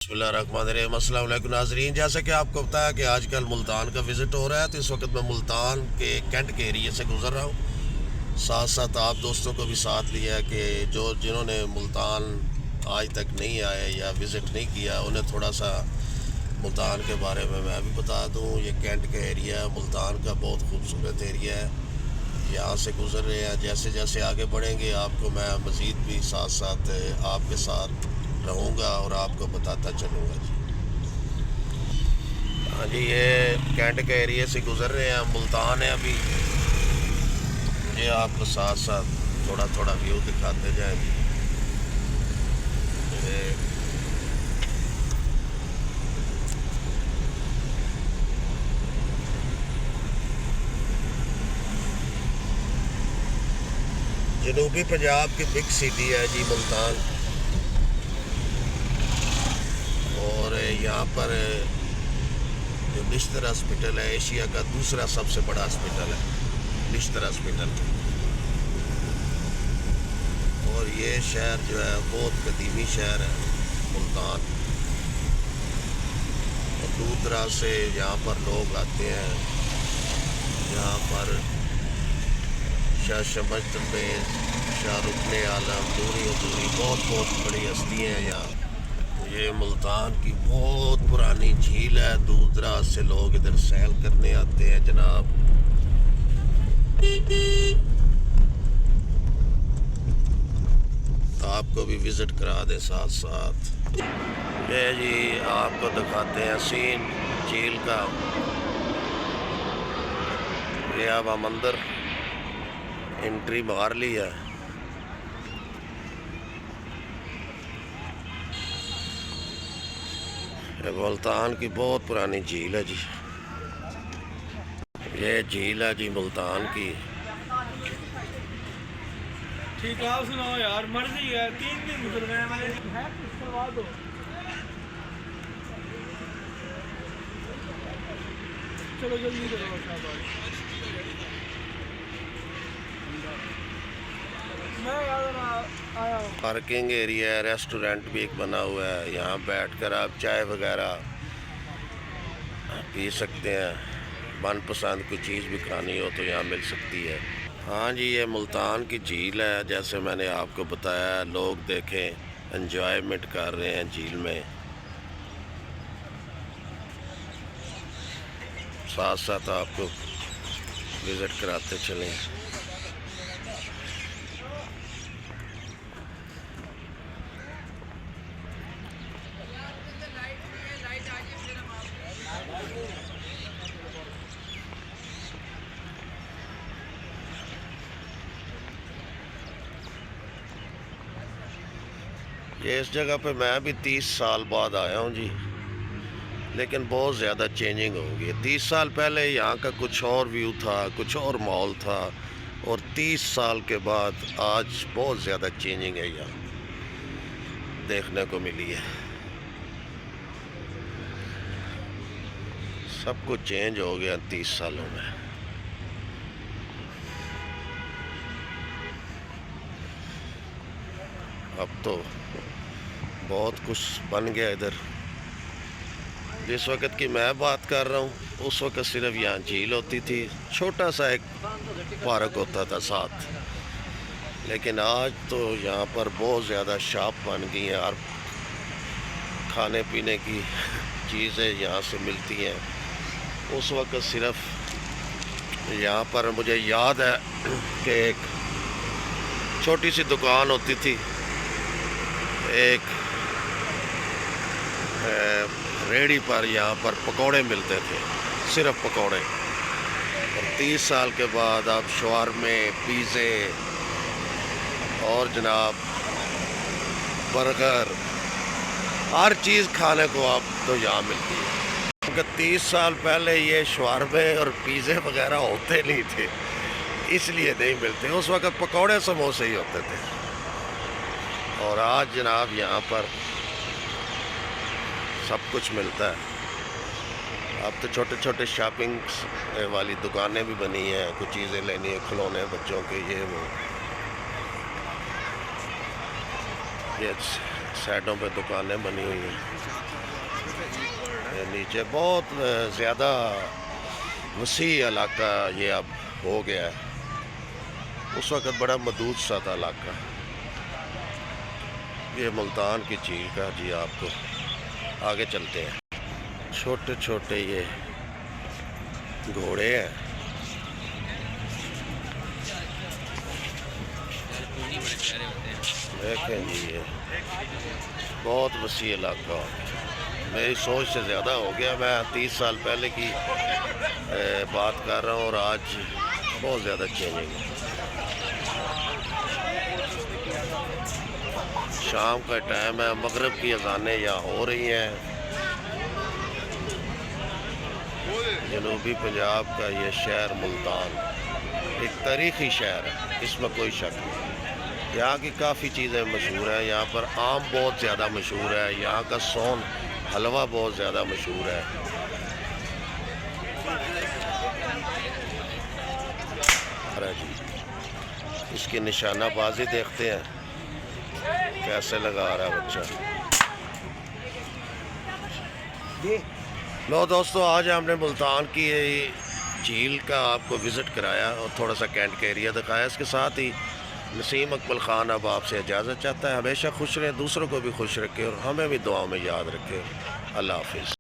बिस्मिल्लाहिर्रहमानिर्रहीम। अस्सलाम वालेकुम नाज़रीन, जैसे कि आपको पता है कि आजकल मुल्तान का विज़िट हो रहा है, तो इस वक्त मैं मुल्तान के कैंट के एरिए से गुज़र रहा हूँ। साथ साथ आप दोस्तों को भी साथ लिया कि जिन्होंने मुल्तान आज तक नहीं आए या विज़िट नहीं किया, उन्हें थोड़ा सा मुल्तान के बारे में मैं भी बता दूँ। ये कैंट का एरिया मुल्तान का बहुत खूबसूरत एरिया है। यहाँ से गुज़र रहे हैं, जैसे जैसे आगे बढ़ेंगे आपको मैं मज़ीद भी साथ साथ आपके साथ रहूँगा और आपको बताता चलूँगा जी। हाँ जी, ये कैंट के एरिए से गुज़र रहे हैं, मुल्तान है अभी। ये आपको साथ साथ थोड़ा थोड़ा व्यू दिखाते जाएँ जी। जनूबी पंजाब की बिग सिटी है जी मुल्तान, और यहाँ पर जो निश्तर हॉस्पिटल है एशिया का दूसरा सबसे बड़ा हॉस्पिटल है, निश्तर हॉस्पिटल। और ये शहर जो है बहुत कदीमी शहर है मुल्तान, और दूर दराज से यहाँ पर लोग आते हैं। यहाँ पर शाह शमस तब्रेज़, शाहरुख आलम, नूरी अदूरी, बहुत बड़ी हस्ती हैं यहाँ। ये मुल्तान की बहुत पुरानी झील है, दूर दराज से लोग इधर सैर करने आते हैं जनाब। आपको भी विज़िट करा दे साथ साथ। ये जी आपको दिखाते हैं सीन झील का। ये अब हम अंदर एंट्री मार ली है। मुल्तान की बहुत पुरानी झील है जी। ये झील है जी मुल्तान की। ठीक है, आप सुनाओ यार, मर्जी है, 3 दिन गुजर गए मैंने है कुछ करवा दो। चलो जल्दी करो शाबाश। मैं यार आया हूँ। पार्किंग एरिया है, रेस्टोरेंट भी एक बना हुआ है, यहाँ बैठकर आप चाय वगैरह पी सकते हैं। मनपसंद कोई चीज़ भी खानी हो तो यहाँ मिल सकती है। हाँ जी, ये मुल्तान की झील है, जैसे मैंने आपको बताया। लोग देखें एंजॉयमेंट कर रहे हैं झील में, साथ साथ आपको विज़िट कराते चलें। ये इस जगह पे मैं भी 30 साल बाद आया हूँ जी, लेकिन बहुत ज़्यादा चेंजिंग हो गई। 30 साल पहले यहाँ का कुछ और व्यू था, कुछ और माहौल था, और 30 साल के बाद आज बहुत ज़्यादा चेंजिंग है यहाँ देखने को मिली है। सब कुछ चेंज हो गया 30 सालों में। अब तो बहुत कुछ बन गया इधर। जिस वक़्त की मैं बात कर रहा हूँ उस वक़्त सिर्फ यहाँ झील होती थी, छोटा सा एक पार्क होता था साथ। लेकिन आज तो यहाँ पर बहुत ज़्यादा शॉप बन गई हैं और खाने पीने की चीज़ें यहाँ से मिलती हैं। उस वक़्त सिर्फ यहाँ पर मुझे याद है कि एक छोटी सी दुकान होती थी, एक रेहड़ी पर यहाँ पर पकौड़े मिलते थे, सिर्फ पकौड़े। और 30 साल के बाद आप शवारमे, पिज़्ज़े और जनाब बर्गर, हर चीज़ खाने को आप तो यहाँ मिलती है। क्योंकि 30 साल पहले ये शवारमे और पिज़्ज़े वगैरह होते नहीं थे, इसलिए नहीं मिलते। उस वक़्त पकौड़े समोसे ही होते थे। और आज जनाब यहाँ पर सब कुछ मिलता है। अब तो छोटे छोटे शॉपिंग वाली दुकानें भी बनी हैं, कुछ चीज़ें लेनी है, खिलौने बच्चों के, ये वो। ये साइडों पे दुकानें बनी हुई हैं। ये नीचे बहुत ज़्यादा वसी इलाका ये अब हो गया है। उस वक़्त बड़ा मदूद सा था इलाका। ये मुल्तान की झील का जी, आपको आगे चलते हैं। छोटे छोटे ये घोड़े हैं। देखें जी, ये बहुत वसी इलाका, मेरी सोच से ज़्यादा हो गया। मैं 30 साल पहले की बात कर रहा हूँ और आज बहुत ज़्यादा चेंजिंग है। शाम का टाइम है, मगरिब की अज़ानें यहाँ हो रही हैं। जनूबी पंजाब का ये शहर मुल्तान एक तारीख़ी शहर है, इसमें कोई शक नहीं। यहाँ की काफ़ी चीज़ें मशहूर हैं। यहाँ पर आम बहुत ज़्यादा मशहूर है। यहाँ का सोन हलवा बहुत ज़्यादा मशहूर है। अरे जी, इसकी निशानाबाजी देखते हैं कैसे लगा रहा है बच्चा। लो दोस्तों, आज हमने मुल्तान की झील का आपको विज़िट कराया और थोड़ा सा कैंट का एरिया दिखाया। इसके साथ ही नसीम अकमल ख़ान अब आपसे इजाज़त चाहता है। हमेशा खुश रहें, दूसरों को भी खुश रखें और हमें भी दुआ में याद रखें। अल्लाह हाफ़िज़।